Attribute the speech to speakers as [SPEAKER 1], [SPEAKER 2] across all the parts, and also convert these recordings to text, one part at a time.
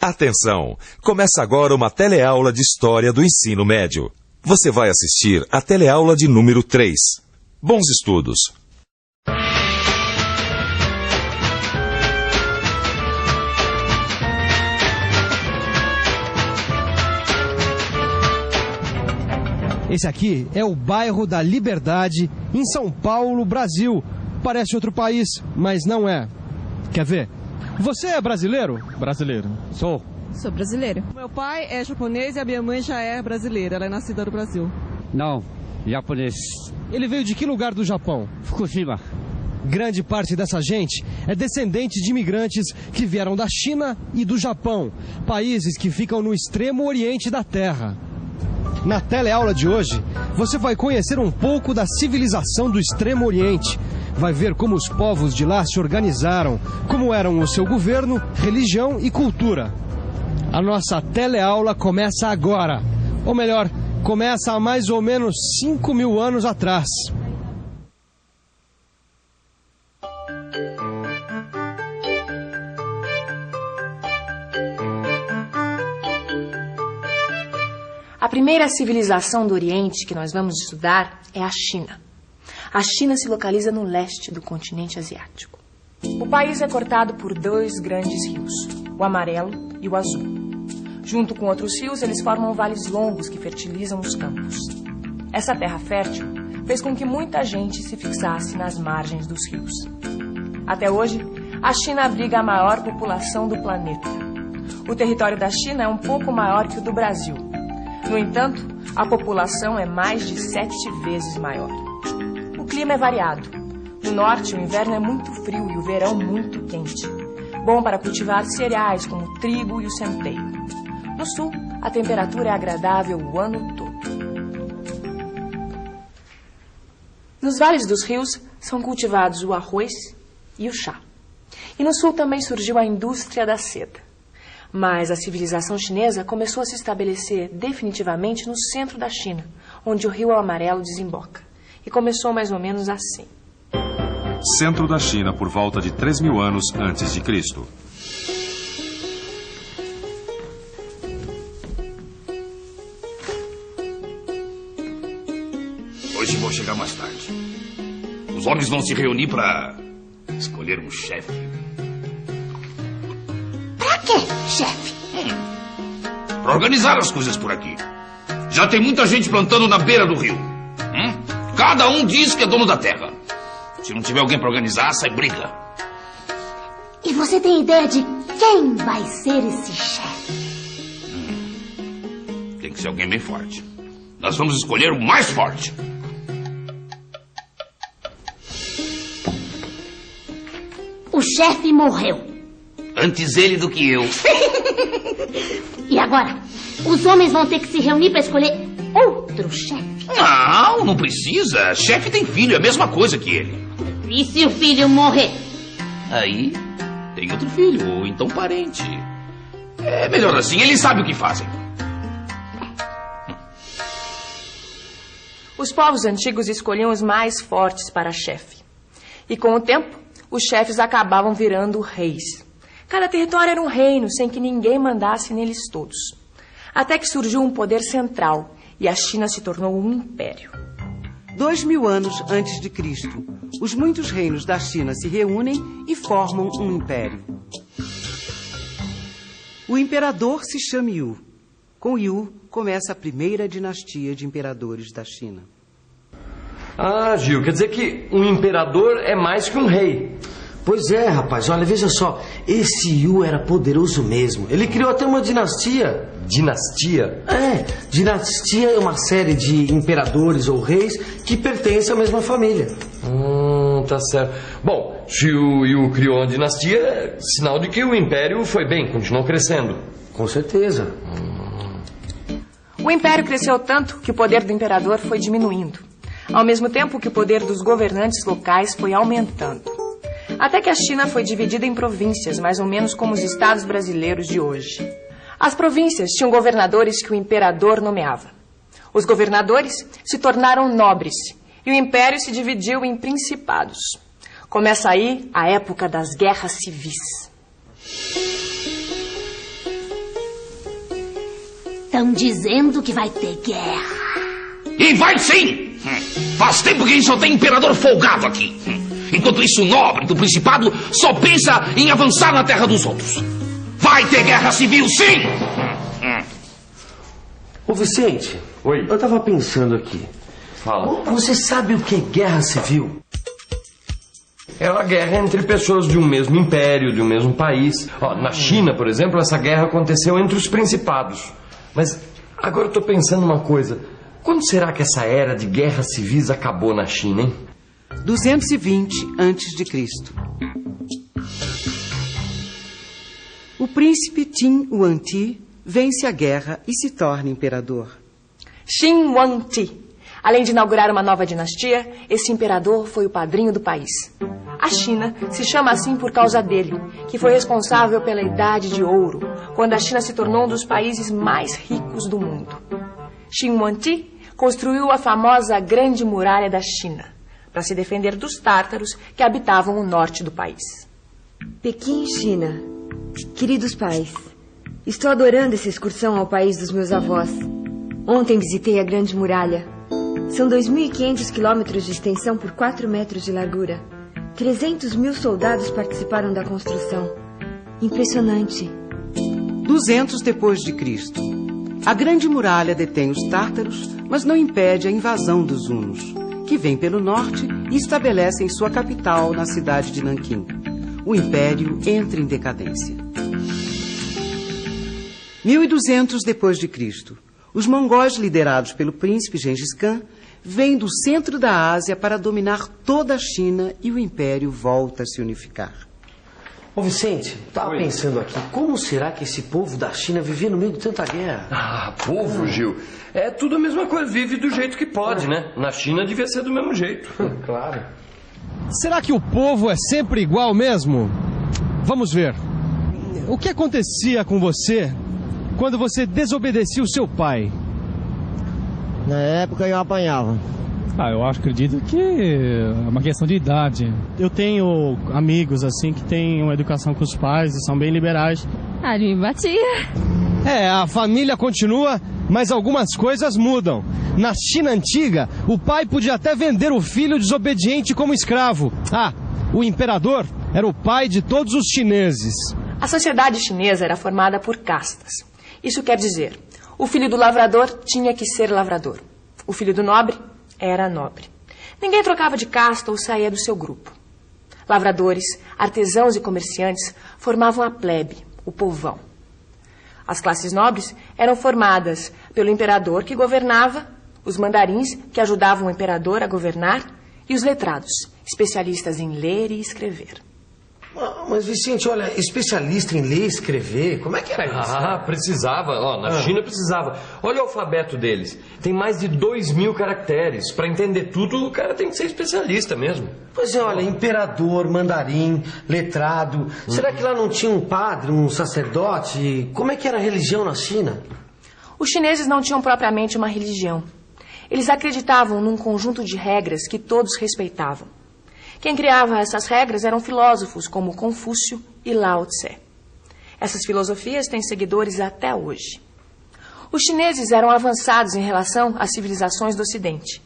[SPEAKER 1] Atenção! Começa agora uma teleaula de História do Ensino Médio. Você vai assistir a teleaula de número 3. Bons estudos!
[SPEAKER 2] Esse aqui é o bairro da Liberdade, em São Paulo, Brasil. Parece outro país, mas não é. Quer ver? Você é brasileiro?
[SPEAKER 3] Brasileiro.
[SPEAKER 2] Sou
[SPEAKER 4] brasileiro.
[SPEAKER 5] Meu pai é japonês e a minha mãe já é brasileira. Ela é nascida no Brasil.
[SPEAKER 3] Não, japonês.
[SPEAKER 2] Ele veio de que lugar do Japão?
[SPEAKER 3] Fukushima.
[SPEAKER 2] Grande parte dessa gente é descendente de imigrantes que vieram da China e do Japão, países que ficam no extremo oriente da Terra. Na teleaula de hoje, você vai conhecer um pouco da civilização do Extremo Oriente. Vai ver como os povos de lá se organizaram, como eram o seu governo, religião e cultura. A nossa teleaula começa agora. Ou melhor, começa há mais ou menos 5.000 anos atrás.
[SPEAKER 6] A primeira civilização do Oriente que nós vamos estudar é a China. A China se localiza no leste do continente asiático. O país é cortado por 2 grandes rios, o amarelo e o azul. Junto com outros rios, eles formam vales longos que fertilizam os campos. Essa terra fértil fez com que muita gente se fixasse nas margens dos rios. Até hoje, a China abriga a maior população do planeta. O território da China é um pouco maior que o do Brasil. No entanto, a população é mais de 7 vezes maior. O clima é variado. No norte, o inverno é muito frio e o verão muito quente. Bom para cultivar cereais como o trigo e o centeio. No sul, a temperatura é agradável o ano todo. Nos vales dos rios são cultivados o arroz e o chá. E no sul também surgiu a indústria da seda. Mas a civilização chinesa começou a se estabelecer definitivamente no centro da China, onde o rio Amarelo desemboca. E começou mais ou menos assim.
[SPEAKER 1] Centro da China por volta de 3.000 anos antes de Cristo.
[SPEAKER 7] Hoje vou chegar mais tarde. Os homens vão se reunir para escolher um chefe.
[SPEAKER 8] Pra quê, chefe?
[SPEAKER 7] Para organizar as coisas por aqui. Já tem muita gente plantando na beira do rio. Cada um diz que é dono da terra. Se não tiver alguém para organizar, sai briga.
[SPEAKER 8] E você tem ideia de quem vai ser esse chefe?
[SPEAKER 7] Tem que ser alguém bem forte. Nós vamos escolher o mais forte.
[SPEAKER 8] O chefe morreu.
[SPEAKER 7] Antes ele do que eu.
[SPEAKER 8] E agora? Os homens vão ter que se reunir para escolher outro chefe.
[SPEAKER 7] Não precisa. Chefe tem filho, é a mesma coisa que ele.
[SPEAKER 8] E se o filho morrer?
[SPEAKER 7] Aí tem outro filho, ou então parente. É melhor assim, eles sabem o que fazem.
[SPEAKER 6] Os povos antigos escolhiam os mais fortes para chefe. E com o tempo, os chefes acabavam virando reis. Cada território era um reino, sem que ninguém mandasse neles todos. Até que surgiu um poder central, e a China se tornou um império.
[SPEAKER 9] 2.000 anos antes de Cristo, os muitos reinos da China se reúnem e formam um império. O imperador se chama Yu. Com Yu, começa a primeira dinastia de imperadores da China.
[SPEAKER 10] Ah, Gil, quer dizer que um imperador é mais que um rei.
[SPEAKER 11] Pois é, rapaz, olha, veja só, esse Yu era poderoso mesmo. Ele criou até uma dinastia.
[SPEAKER 10] Dinastia?
[SPEAKER 11] É, dinastia é uma série de imperadores ou reis que pertencem à mesma família.
[SPEAKER 10] Tá certo. Bom, se o Yu criou uma dinastia, é sinal de que o império foi bem, continuou crescendo.
[SPEAKER 11] Com certeza.
[SPEAKER 6] O império cresceu tanto que o poder do imperador foi diminuindo, ao mesmo tempo que o poder dos governantes locais foi aumentando. Até que a China foi dividida em províncias, mais ou menos como os estados brasileiros de hoje. As províncias tinham governadores que o imperador nomeava. Os governadores se tornaram nobres e o império se dividiu em principados. Começa aí a época das guerras civis.
[SPEAKER 8] Estão dizendo que vai ter guerra.
[SPEAKER 7] E vai sim! Faz tempo que a gente só tem imperador folgado aqui. Enquanto isso, o nobre do Principado só pensa em avançar na terra dos outros. Vai ter guerra civil, sim!
[SPEAKER 11] Ô Vicente,
[SPEAKER 10] Oi.
[SPEAKER 11] eu tava pensando aqui.
[SPEAKER 10] Fala.
[SPEAKER 11] Você sabe o que é guerra civil?
[SPEAKER 10] É uma guerra entre pessoas de um mesmo império, de um mesmo país. Ó, na China, por exemplo, essa guerra aconteceu entre os principados. Mas agora eu tô pensando uma coisa. Quando será que essa era de guerras civis acabou na China, hein?
[SPEAKER 9] 220 a.C. O príncipe Qin Huangdi vence a guerra e se torna imperador.
[SPEAKER 6] Qin Huangdi. Além de inaugurar uma nova dinastia, esse imperador foi o padrinho do país. A China se chama assim por causa dele, que foi responsável pela Idade de Ouro, quando a China se tornou um dos países mais ricos do mundo. Qin Huangdi construiu a famosa Grande Muralha da China, para se defender dos tártaros que habitavam o norte do país.
[SPEAKER 4] Pequim, China. Queridos pais, estou adorando essa excursão ao país dos meus avós. Ontem visitei a Grande Muralha. São 2.500 quilômetros de extensão por 4 metros de largura. 300 mil soldados participaram da construção. Impressionante.
[SPEAKER 9] 200 depois de Cristo. A Grande Muralha detém os tártaros, mas não impede a invasão dos hunos, que vêm pelo norte e estabelecem sua capital na cidade de Nanquim. O império entra em decadência. 1200 depois de Cristo. Os mongóis liderados pelo príncipe Gengis Khan vêm do centro da Ásia para dominar toda a China e o império volta a se unificar.
[SPEAKER 11] Ô Vicente, tava pensando aqui, como será que esse povo da China vivia no meio de tanta guerra?
[SPEAKER 10] Ah, povo, Gil. É tudo a mesma coisa, vive do jeito que pode, né? Na China devia ser do mesmo jeito.
[SPEAKER 11] Claro.
[SPEAKER 2] Será que o povo é sempre igual mesmo? Vamos ver. O que acontecia com você quando você desobedecia o seu pai?
[SPEAKER 12] Na época eu apanhava.
[SPEAKER 13] Eu acredito que é uma questão de idade. Eu tenho amigos assim que têm uma educação com os pais e são bem liberais.
[SPEAKER 14] Ele me batia.
[SPEAKER 2] A família continua, mas algumas coisas mudam. Na China antiga, o pai podia até vender o filho desobediente como escravo. O imperador era o pai de todos os chineses.
[SPEAKER 6] A sociedade chinesa era formada por castas. Isso quer dizer, o filho do lavrador tinha que ser lavrador. O filho do nobre era nobre. Ninguém trocava de casta ou saía do seu grupo. Lavradores, artesãos e comerciantes formavam a plebe, o povão. As classes nobres eram formadas pelo imperador que governava, os mandarins que ajudavam o imperador a governar e os letrados, especialistas em ler e escrever.
[SPEAKER 11] Mas, Vicente, olha, especialista em ler e escrever, como é que era isso?
[SPEAKER 10] Precisava. Na China precisava. Olha o alfabeto deles. Tem mais de 2.000 caracteres. Para entender tudo, o cara tem que ser especialista mesmo.
[SPEAKER 11] Pois é, olha, imperador, mandarim, letrado. Será que lá não tinha um padre, um sacerdote? Como é que era a religião na China?
[SPEAKER 6] Os chineses não tinham propriamente uma religião. Eles acreditavam num conjunto de regras que todos respeitavam. Quem criava essas regras eram filósofos como Confúcio e Lao Tse. Essas filosofias têm seguidores até hoje. Os chineses eram avançados em relação às civilizações do Ocidente.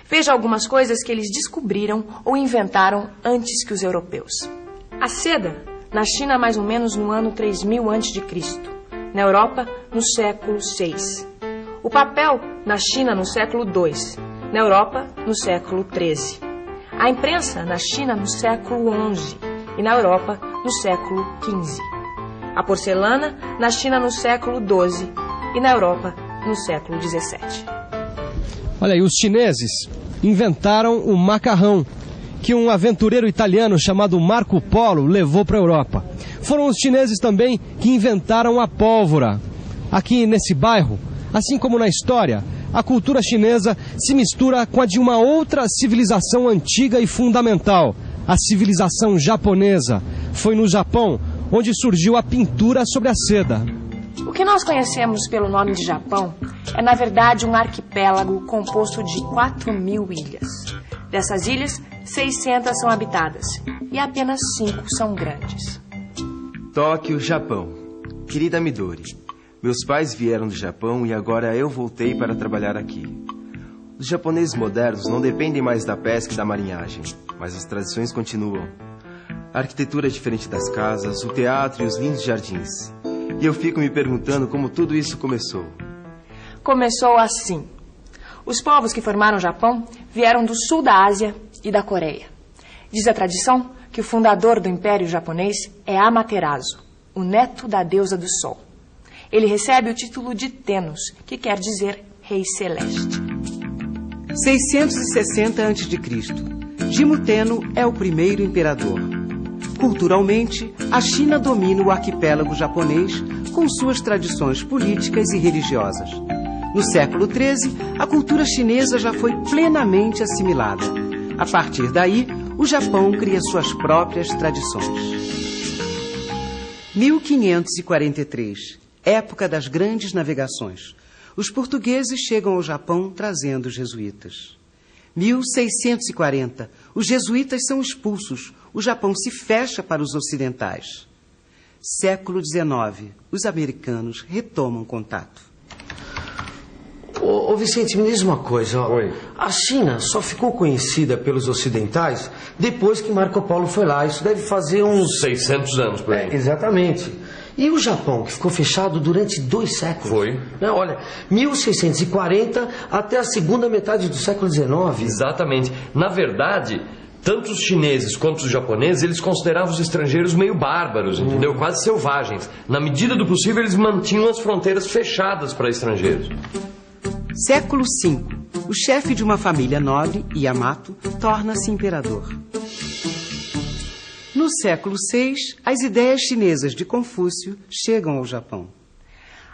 [SPEAKER 6] Veja algumas coisas que eles descobriram ou inventaram antes que os europeus. A seda, na China mais ou menos no ano 3000 a.C., na Europa no século VI. O papel, na China no século II, na Europa no século XIII. A imprensa, na China, no século XI e na Europa, no século XV. A porcelana, na China, no século XII e na Europa, no século XVII.
[SPEAKER 2] Olha aí, os chineses inventaram o macarrão, que um aventureiro italiano chamado Marco Polo levou para a Europa. Foram os chineses também que inventaram a pólvora. Aqui nesse bairro, assim como na história, a cultura chinesa se mistura com a de uma outra civilização antiga e fundamental, a civilização japonesa. Foi no Japão onde surgiu a pintura sobre a seda.
[SPEAKER 6] O que nós conhecemos pelo nome de Japão é, na verdade, um arquipélago composto de 4.000 ilhas. Dessas ilhas, 600 são habitadas e apenas 5 são grandes.
[SPEAKER 15] Tóquio, Japão. Querida Midori,
[SPEAKER 14] Meus pais vieram do Japão e agora eu voltei para trabalhar aqui. Os japoneses modernos não dependem mais da pesca e da marinhagem, mas as tradições continuam. A arquitetura é diferente das casas, o teatro e os lindos jardins. E eu fico me perguntando como tudo isso começou.
[SPEAKER 6] Começou assim. Os povos que formaram o Japão vieram do sul da Ásia e da Coreia. Diz a tradição que o fundador do Império Japonês é Amaterasu, o neto da deusa do Sol. Ele recebe o título de Tennos, que quer dizer Rei Celeste.
[SPEAKER 9] 660 a.C. Jimmu Tenno é o primeiro imperador. Culturalmente, a China domina o arquipélago japonês com suas tradições políticas e religiosas. No século XIII, a cultura chinesa já foi plenamente assimilada. A partir daí, o Japão cria suas próprias tradições. 1543, época das grandes navegações. Os portugueses chegam ao Japão trazendo os jesuítas. 1640, os jesuítas são expulsos. O Japão se fecha para os ocidentais. Século XIX, os americanos retomam contato.
[SPEAKER 11] Ô Vicente, me diz uma coisa. Ó.
[SPEAKER 10] Oi.
[SPEAKER 11] A China só ficou conhecida pelos ocidentais depois que Marco Polo foi lá. Isso deve fazer uns...
[SPEAKER 10] 600 anos, por aí.
[SPEAKER 11] Exatamente. E o Japão, que ficou fechado durante 2 séculos?
[SPEAKER 10] Foi.
[SPEAKER 11] Não, olha, 1640 até a segunda metade do século XIX.
[SPEAKER 10] Exatamente. Na verdade, tanto os chineses quanto os japoneses, eles consideravam os estrangeiros meio bárbaros, entendeu? Quase selvagens. Na medida do possível, eles mantinham as fronteiras fechadas para estrangeiros.
[SPEAKER 9] Século V. O chefe de uma família nobre, Yamato, torna-se imperador. No século VI, as ideias chinesas de Confúcio chegam ao Japão.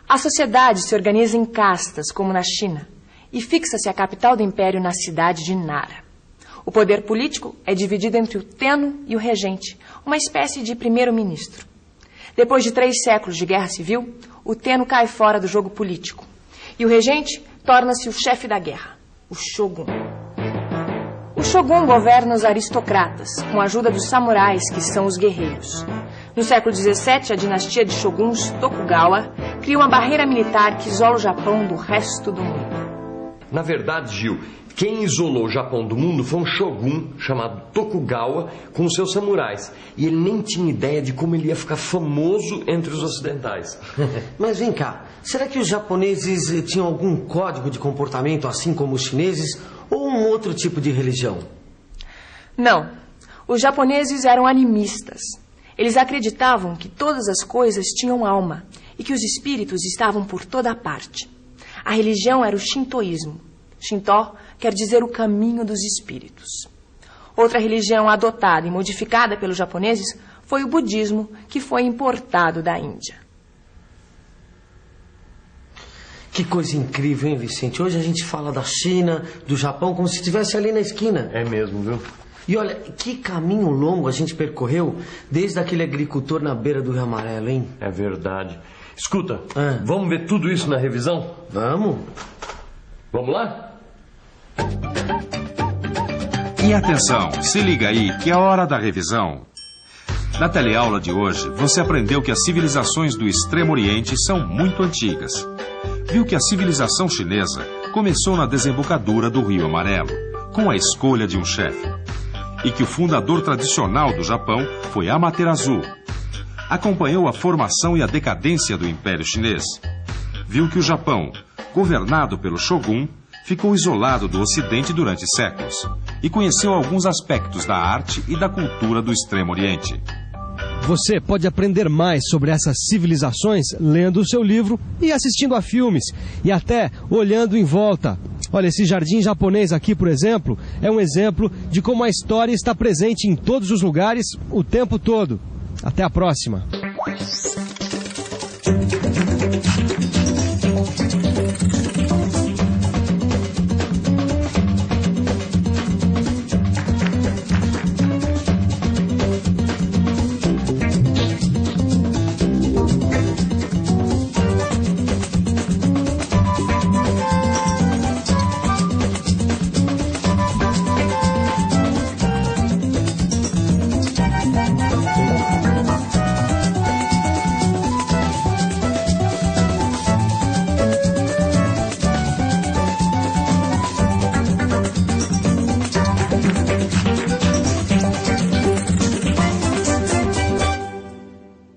[SPEAKER 6] A sociedade se organiza em castas, como na China, e fixa-se a capital do império na cidade de Nara. O poder político é dividido entre o Tenno e o regente, uma espécie de primeiro-ministro. Depois de 3 séculos de guerra civil, o Tenno cai fora do jogo político. E o regente torna-se o chefe da guerra, o Shogun. O Shogun governa os aristocratas, com a ajuda dos samurais, que são os guerreiros. No século XVII, a dinastia de Shoguns Tokugawa cria uma barreira militar que isola o Japão do resto do mundo.
[SPEAKER 10] Na verdade, Gil, quem isolou o Japão do mundo foi um shogun chamado Tokugawa com os seus samurais. E ele nem tinha ideia de como ele ia ficar famoso entre os ocidentais.
[SPEAKER 11] Mas vem cá, será que os japoneses tinham algum código de comportamento assim como os chineses ou um outro tipo de religião?
[SPEAKER 6] Não, os japoneses eram animistas. Eles acreditavam que todas as coisas tinham alma e que os espíritos estavam por toda parte. A religião era o shintoísmo. Shintó quer dizer o caminho dos espíritos. Outra religião adotada e modificada pelos japoneses foi o budismo, que foi importado da Índia.
[SPEAKER 11] Que coisa incrível, hein, Vicente? Hoje a gente fala da China, do Japão, como se estivesse ali na esquina.
[SPEAKER 10] É mesmo, viu?
[SPEAKER 11] E olha, que caminho longo a gente percorreu desde aquele agricultor na beira do Rio Amarelo, hein?
[SPEAKER 10] É verdade. Escuta, vamos ver tudo isso na revisão?
[SPEAKER 11] Vamos.
[SPEAKER 10] Vamos lá?
[SPEAKER 1] E atenção, se liga aí que é a hora da revisão. Na teleaula de hoje, você aprendeu que as civilizações do Extremo Oriente são muito antigas. Viu que a civilização chinesa começou na desembocadura do Rio Amarelo, com a escolha de um chefe. E que o fundador tradicional do Japão foi Amaterasu. Acompanhou a formação e a decadência do Império Chinês. Viu que o Japão, governado pelo Shogun, ficou isolado do Ocidente durante séculos e conheceu alguns aspectos da arte e da cultura do Extremo Oriente.
[SPEAKER 2] Você pode aprender mais sobre essas civilizações lendo o seu livro e assistindo a filmes e até olhando em volta. Olha, esse jardim japonês aqui, por exemplo, é um exemplo de como a história está presente em todos os lugares o tempo todo. Até a próxima.